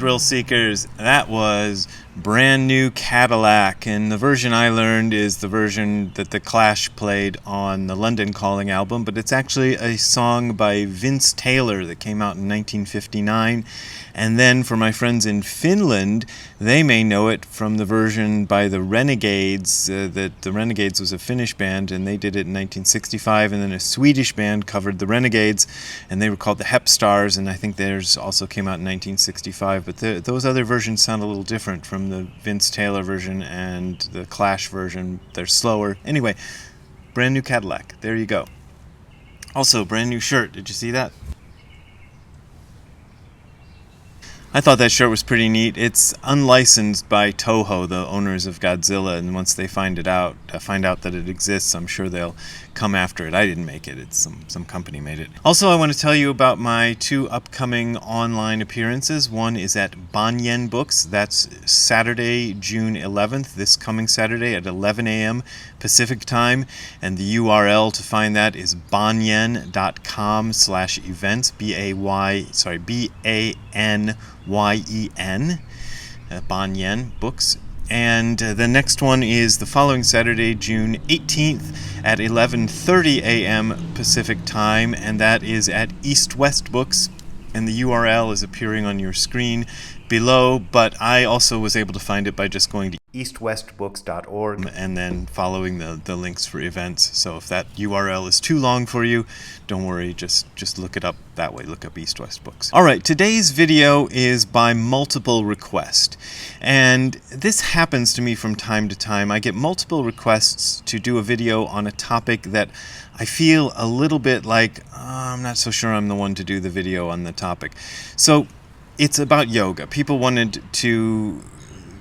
thrill seekers, that was Brand New Cadillac, and the version I learned is the version that the Clash played on the London Calling album, but it's actually a song by Vince Taylor that came out in 1959. And then for my friends in Finland, they may know it from the version by the Renegades, that the Renegades was a Finnish band, and they did it in 1965, and then a Swedish band covered the Renegades, and they were called the Hep Stars, and I think theirs also came out in 1965, but those other versions sound a little different from the Vince Taylor version and the Clash version. They're slower. Anyway, Brand New Cadillac. There you go. Also, brand new shirt. Did you see that? I thought that shirt was pretty neat. It's unlicensed by Toho, the owners of Godzilla, and once they find out that it exists, I'm sure they'll come after it. I didn't make it. It's some company made it. Also, I want to tell you about my 2 upcoming online appearances. One is at Banyen Books. That's Saturday, June 11th, this coming Saturday at 11 a.m. Pacific Time, and the URL to find that is banyen.com/events, BANYEN, Banyen Books. And the next one is the following Saturday, June 18th at 11:30 a.m. Pacific Time, and that is at East West Books, and the URL is appearing on your screen below, but I also was able to find it by just going to eastwestbooks.org and then following the links for events. So if that URL is too long for you, don't worry, just look it up that way. Look up East West Books. Alright, today's video is by multiple request, and this happens to me from time to time. I get multiple requests to do a video on a topic that I feel a little bit like, I'm not so sure I'm the one to do the video on the topic. So it's about yoga. People wanted to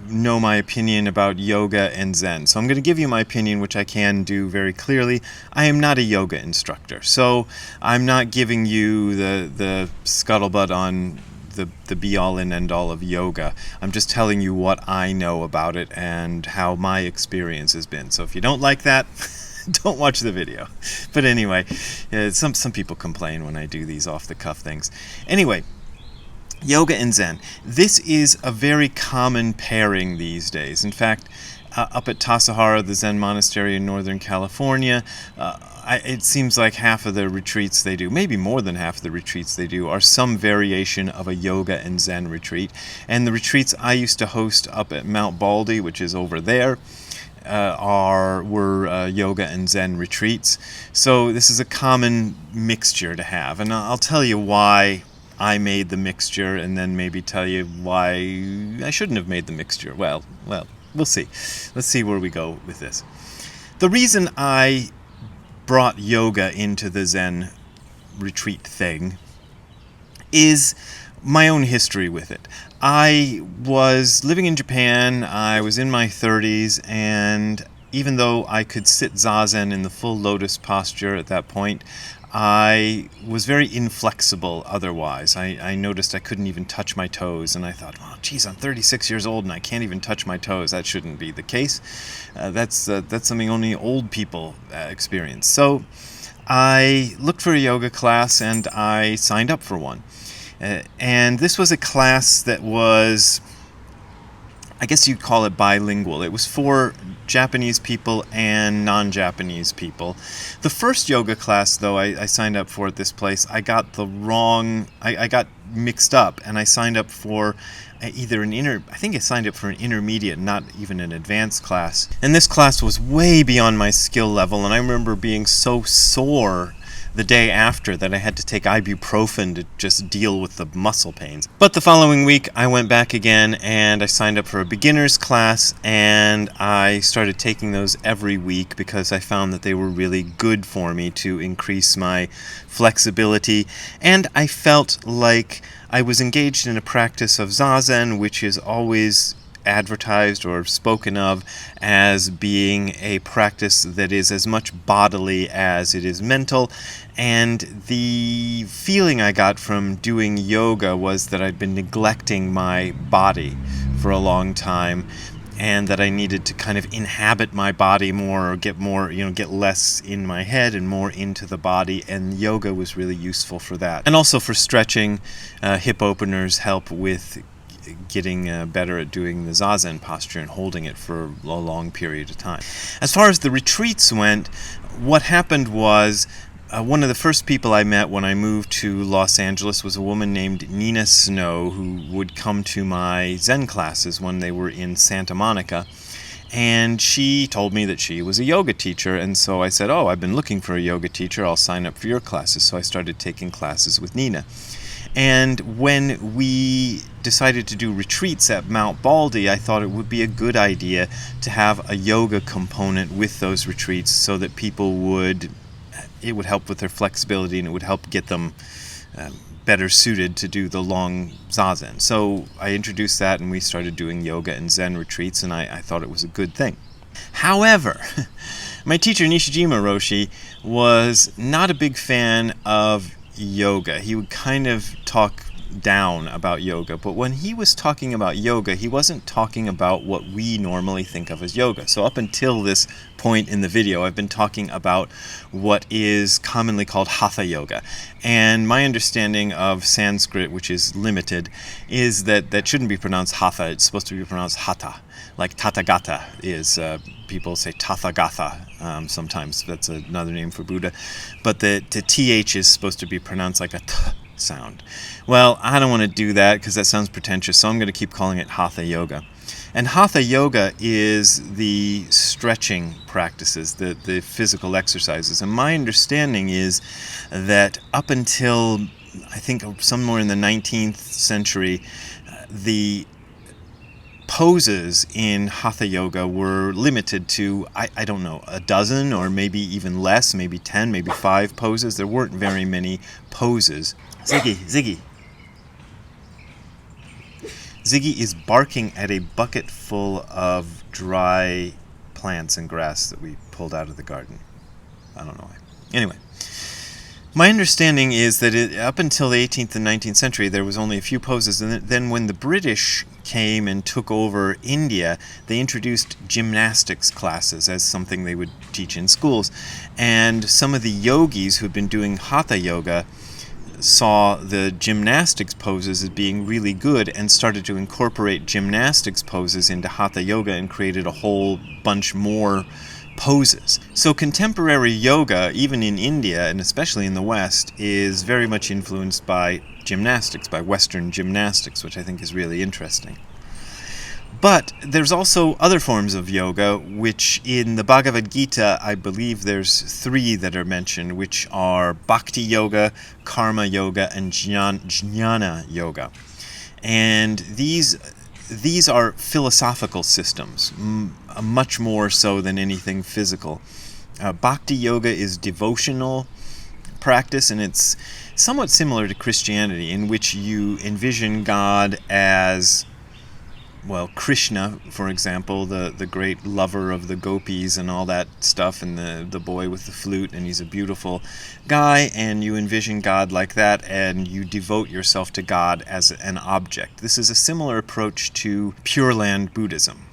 know my opinion about yoga and Zen. So I'm going to give you my opinion, which I can do very clearly. I am not a yoga instructor, so I'm not giving you the scuttlebutt on the be-all and end-all of yoga. I'm just telling you what I know about it and how my experience has been. So if you don't like that, don't watch the video. But anyway, some people complain when I do these off-the-cuff things. Anyway, yoga and Zen. This is a very common pairing these days. In fact, up at Tassajara, the Zen monastery in Northern California, it seems like half of the retreats they do, maybe more than half of the retreats they do, are some variation of a yoga and Zen retreat. And the retreats I used to host up at Mount Baldy, which is over there, were yoga and Zen retreats. So this is a common mixture to have. And I'll tell you why I made the mixture, and then maybe tell you why I shouldn't have made the mixture. Well, we'll see. Let's see where we go with this. The reason I brought yoga into the Zen retreat thing is my own history with it. I was living in Japan, I was in my 30s, and even though I could sit Zazen in the full lotus posture at that point, I was very inflexible otherwise. I noticed I couldn't even touch my toes, and I thought, oh, geez, I'm 36 years old and I can't even touch my toes. That shouldn't be the case. That's something only old people experience. So I looked for a yoga class and I signed up for one. And this was a class that was, I guess you'd call it bilingual. It was for Japanese people and non-Japanese people. The first yoga class, though, I signed up for at this place, I got I got mixed up, and I signed up for either I think I signed up for an intermediate, not even an advanced class. And this class was way beyond my skill level, and I remember being so sore the day after that I had to take ibuprofen to just deal with the muscle pains. But the following week I went back again and I signed up for a beginner's class, and I started taking those every week because I found that they were really good for me to increase my flexibility, and I felt like I was engaged in a practice of Zazen, which is always advertised or spoken of as being a practice that is as much bodily as it is mental. And the feeling I got from doing yoga was that I'd been neglecting my body for a long time, and that I needed to kind of inhabit my body more, or get less in my head and more into the body, and yoga was really useful for that. And also for stretching. Hip openers help with getting better at doing the Zazen posture and holding it for a long period of time. As far as the retreats went, what happened was one of the first people I met when I moved to Los Angeles was a woman named Nina Snow, who would come to my Zen classes when they were in Santa Monica. And she told me that she was a yoga teacher, and so I said, I've been looking for a yoga teacher, I'll sign up for your classes. So I started taking classes with Nina. And when we decided to do retreats at Mount Baldy, I thought it would be a good idea to have a yoga component with those retreats so that it would help with their flexibility, and it would help get them better suited to do the long Zazen. So I introduced that, and we started doing yoga and Zen retreats, and I thought it was a good thing. However, my teacher Nishijima Roshi was not a big fan of yoga. He would kind of talk down about yoga, but when he was talking about yoga, he wasn't talking about what we normally think of as yoga. So up until this point in the video, I've been talking about what is commonly called hatha yoga. And my understanding of Sanskrit, which is limited, is that shouldn't be pronounced hatha. It's supposed to be pronounced hatha, like Tathagata is. People say Tathagata sometimes. That's another name for Buddha. But the TH is supposed to be pronounced like a T sound. Well, I don't want to do that because that sounds pretentious, so I'm going to keep calling it hatha yoga. And hatha yoga is the stretching practices, the physical exercises. And my understanding is that up until, I think, somewhere in the 19th century, the poses in hatha yoga were limited to, I don't know, a dozen or maybe even less, maybe 10, maybe 5 poses. There weren't very many poses. Ziggy is barking at a bucket full of dry plants and grass that we pulled out of the garden. I don't know why. Anyway, my understanding is that up until the 18th and 19th century, there was only a few poses, and then when the British came and took over India, they introduced gymnastics classes as something they would teach in schools. And some of the yogis who'd been doing hatha yoga saw the gymnastics poses as being really good and started to incorporate gymnastics poses into hatha yoga and created a whole bunch more poses. So contemporary yoga, even in India and especially in the West, is very much influenced by gymnastics, by Western gymnastics, which I think is really interesting. But there's also other forms of yoga, which in the Bhagavad Gita, I believe there's 3 that are mentioned, which are Bhakti Yoga, Karma Yoga, and Jnana Yoga. And these are philosophical systems, much more so than anything physical. Bhakti Yoga is devotional practice, and it's somewhat similar to Christianity, in which you envision God as, well, Krishna, for example, the great lover of the gopis and all that stuff, and the boy with the flute, and he's a beautiful guy, and you envision God like that, and you devote yourself to God as an object. This is a similar approach to Pure Land Buddhism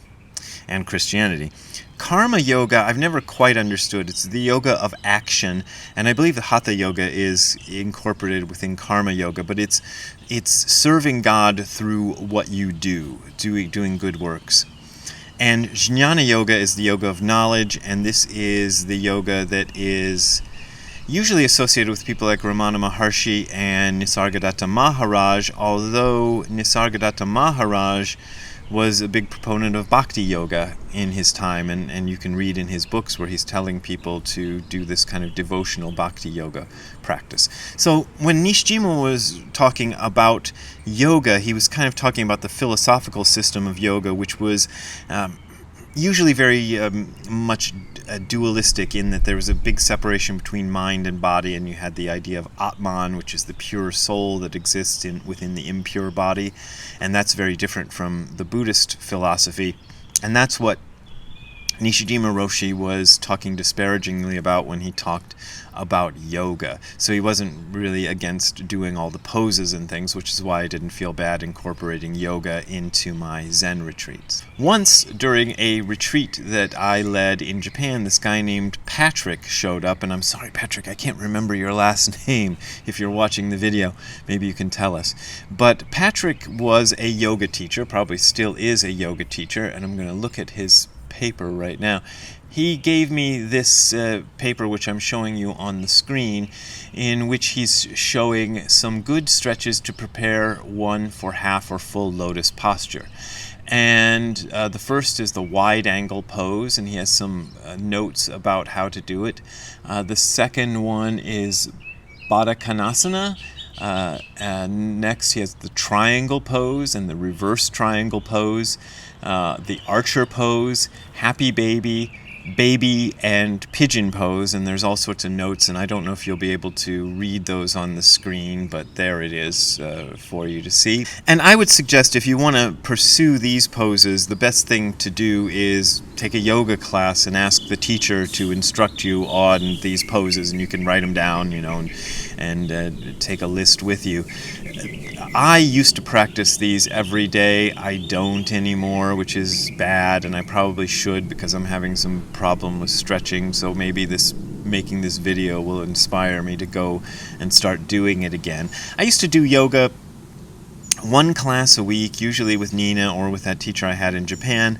and Christianity. Karma yoga, I've never quite understood. It's the yoga of action, and I believe the hatha yoga is incorporated within karma yoga, but it's serving God through what you do, doing good works. And jnana yoga is the yoga of knowledge, and this is the yoga that is usually associated with people like Ramana Maharshi and Nisargadatta Maharaj, although Nisargadatta Maharaj was a big proponent of bhakti yoga in his time, and you can read in his books where he's telling people to do this kind of devotional bhakti yoga practice. So when Nishijima was talking about yoga, he was kind of talking about the philosophical system of yoga, which was usually very much dualistic, in that there was a big separation between mind and body, and you had the idea of Atman, which is the pure soul that exists within the impure body, and that's very different from the Buddhist philosophy, and that's what Nishijima Roshi was talking disparagingly about when he talked about yoga. So he wasn't really against doing all the poses and things, which is why I didn't feel bad incorporating yoga into my Zen retreats. Once, during a retreat that I led in Japan, this guy named Patrick showed up, and I'm sorry, Patrick, I can't remember your last name. If you're watching the video, maybe you can tell us. But Patrick was a yoga teacher, probably still is a yoga teacher, and I'm going to look at his paper right now. He gave me this paper, which I'm showing you on the screen, in which he's showing some good stretches to prepare one for half or full lotus posture. And the first is the wide angle pose, and he has some notes about how to do it. The second one is Baddha Konasana. And next he has the triangle pose and the reverse triangle pose, the archer pose, happy baby, baby, and pigeon pose, and there's all sorts of notes, and I don't know if you'll be able to read those on the screen, but there it is for you to see. And I would suggest, if you want to pursue these poses, the best thing to do is take a yoga class and ask the teacher to instruct you on these poses, and you can write them down, and take a list with you. I used to practice these every day. I don't anymore, which is bad, and I probably should, because I'm having some problem with stretching, so maybe making this video will inspire me to go and start doing it again. I used to do yoga one class a week, usually with Nina or with that teacher I had in Japan,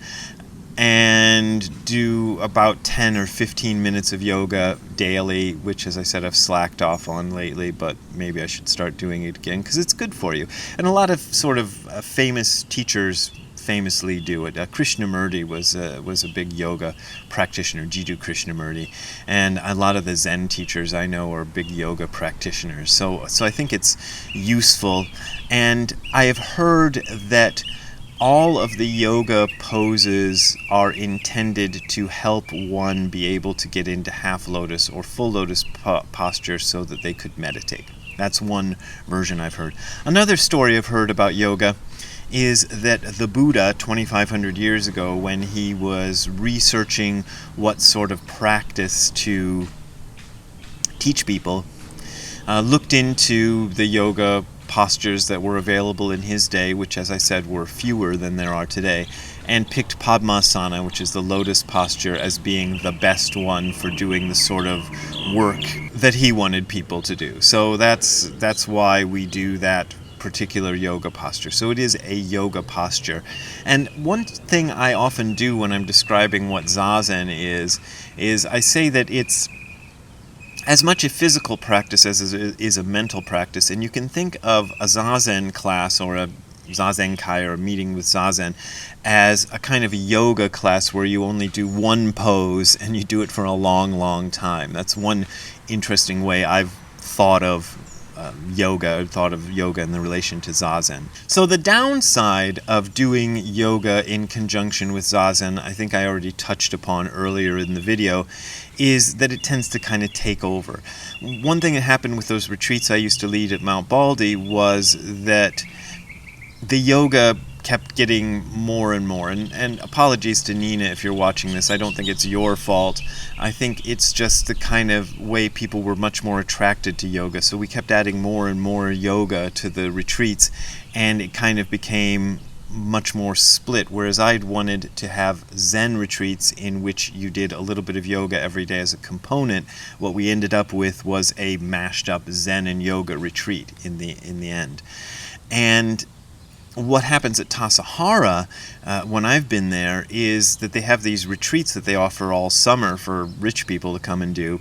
and do about 10 or 15 minutes of yoga daily, which, as I said, I've slacked off on lately, but maybe I should start doing it again because it's good for you. And a lot of sort of famous teachers famously do it. Krishnamurti was a big yoga practitioner, Jiddu Krishnamurti, and a lot of the Zen teachers I know are big yoga practitioners. So I think it's useful, and I have heard that all of the yoga poses are intended to help one be able to get into half lotus or full lotus posture so that they could meditate. That's one version I've heard. Another story I've heard about yoga is that the Buddha, 2,500 years ago, when he was researching what sort of practice to teach people, looked into the yoga postures that were available in his day, which, as I said, were fewer than there are today, and picked Padmasana, which is the lotus posture, as being the best one for doing the sort of work that he wanted people to do. So that's why we do that particular yoga posture. So it is a yoga posture. And one thing I often do when I'm describing what Zazen is I say that it's as much a physical practice as it is a mental practice, and you can think of a Zazen class or a Zazen Kai or a meeting with Zazen as a kind of a yoga class where you only do one pose and you do it for a long, long time. That's one interesting way I've thought of yoga in the relation to Zazen. So the downside of doing yoga in conjunction with Zazen, I think I already touched upon earlier in the video, is that it tends to kind of take over. One thing that happened with those retreats I used to lead at Mount Baldy was that the yoga kept getting more and more, and apologies to Nina if you're watching this. I don't think it's your fault. I think it's just the kind of way people were much more attracted to yoga, so we kept adding more and more yoga to the retreats, and it kind of became much more split, whereas I'd wanted to have Zen retreats in which you did a little bit of yoga every day as a component. What we ended up with was a mashed up Zen and yoga retreat in the end. And what happens at Tassajara when I've been there is that they have these retreats that they offer all summer for rich people to come and do.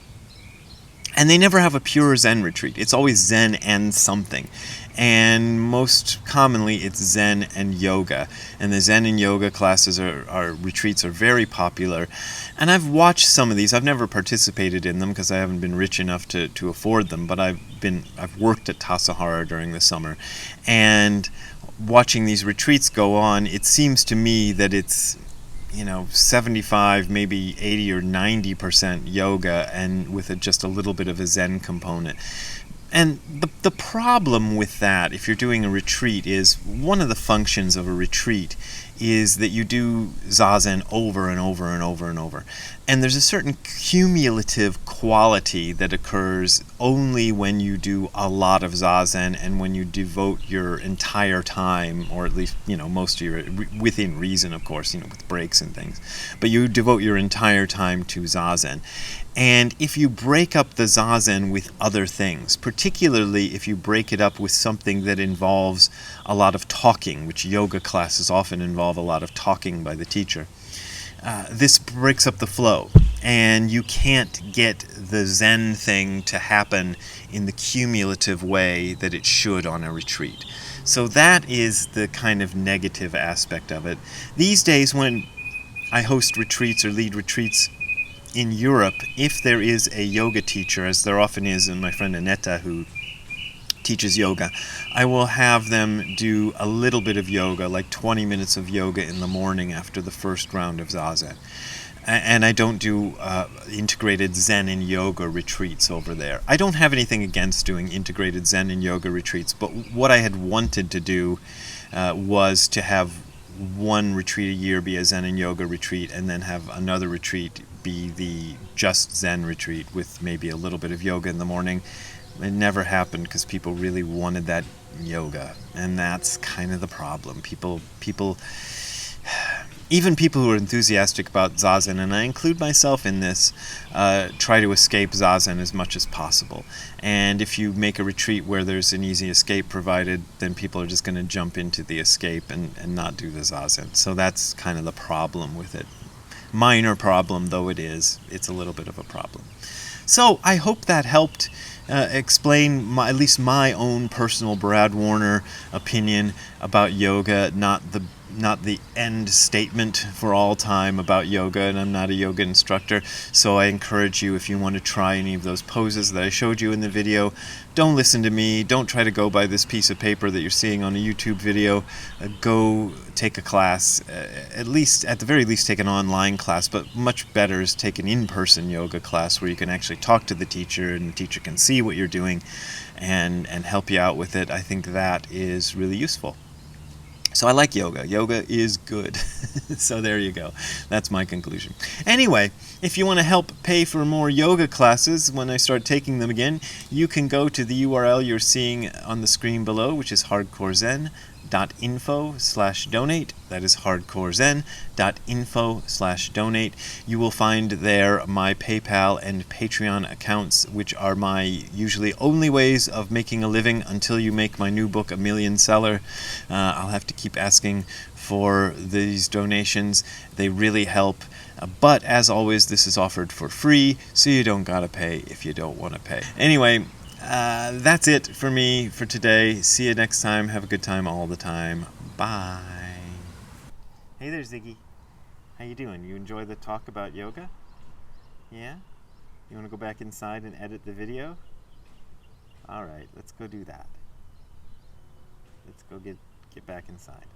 And they never have a pure Zen retreat. It's always Zen and something. And most commonly it's Zen and yoga. And the Zen and yoga classes retreats are very popular. And I've watched some of these. I've never participated in them because I haven't been rich enough to afford them. But I've worked at Tassajara during the summer. And watching these retreats go on, it seems to me that it's 75, maybe 80 or 90% yoga, and with just a little bit of a Zen component. And the problem with that, if you're doing a retreat, is one of the functions of a retreat is that you do Zazen over and over and over and over. And there's a certain cumulative quality that occurs only when you do a lot of Zazen and when you devote your entire time, or at least, most of your, within reason, of course, with breaks and things, but you devote your entire time to Zazen. And if you break up the Zazen with other things, particularly if you break it up with something that involves a lot of talking, which yoga classes often involve a lot of talking by the teacher, this breaks up the flow, and you can't get the Zen thing to happen in the cumulative way that it should on a retreat. So that is the kind of negative aspect of it. These days, when I host retreats or lead retreats in Europe, if there is a yoga teacher, as there often is, and my friend Aneta, who teaches yoga, I will have them do a little bit of yoga, like 20 minutes of yoga in the morning after the first round of Zazen. And I don't do integrated Zen and yoga retreats over there. I don't have anything against doing integrated Zen and yoga retreats, but what I had wanted to do was to have one retreat a year be a Zen and yoga retreat, and then have another retreat be the just Zen retreat with maybe a little bit of yoga in the morning. It never happened because people really wanted that yoga, and that's kind of the problem. People, even people who are enthusiastic about Zazen, and I include myself in this, try to escape Zazen as much as possible. And if you make a retreat where there's an easy escape provided, then people are just going to jump into the escape and not do the Zazen. So that's kind of the problem with it. Minor problem though it is, it's a little bit of a problem. So I hope that helped explain at least my own personal Brad Warner opinion about yoga, not the end statement for all time about yoga, and I'm not a yoga instructor, so I encourage you, if you want to try any of those poses that I showed you in the video, don't listen to me, don't try to go by this piece of paper that you're seeing on a YouTube video. Go take a class, at the very least take an online class, but much better is take an in-person yoga class where you can actually talk to the teacher and the teacher can see what you're doing and help you out with it. I think that is really useful. So I like yoga. Yoga is good. So there you go. That's my conclusion. Anyway, if you want to help pay for more yoga classes when I start taking them again, you can go to the URL you're seeing on the screen below, which is hardcorezen.info/donate. That is hardcorezen.info/donate. You will find there my PayPal and Patreon accounts, which are my usually only ways of making a living until you make my new book a million seller. I'll have to keep asking for these donations. They really help. But as always, this is offered for free, so you don't gotta pay if you don't want to pay. Anyway, that's it for me for today. See you next time. Have a good time all the time. Bye. Hey there, Ziggy. How you doing? You enjoy the talk about yoga? Yeah? You want to go back inside and edit the video? All right, let's go do that. Let's go get back inside.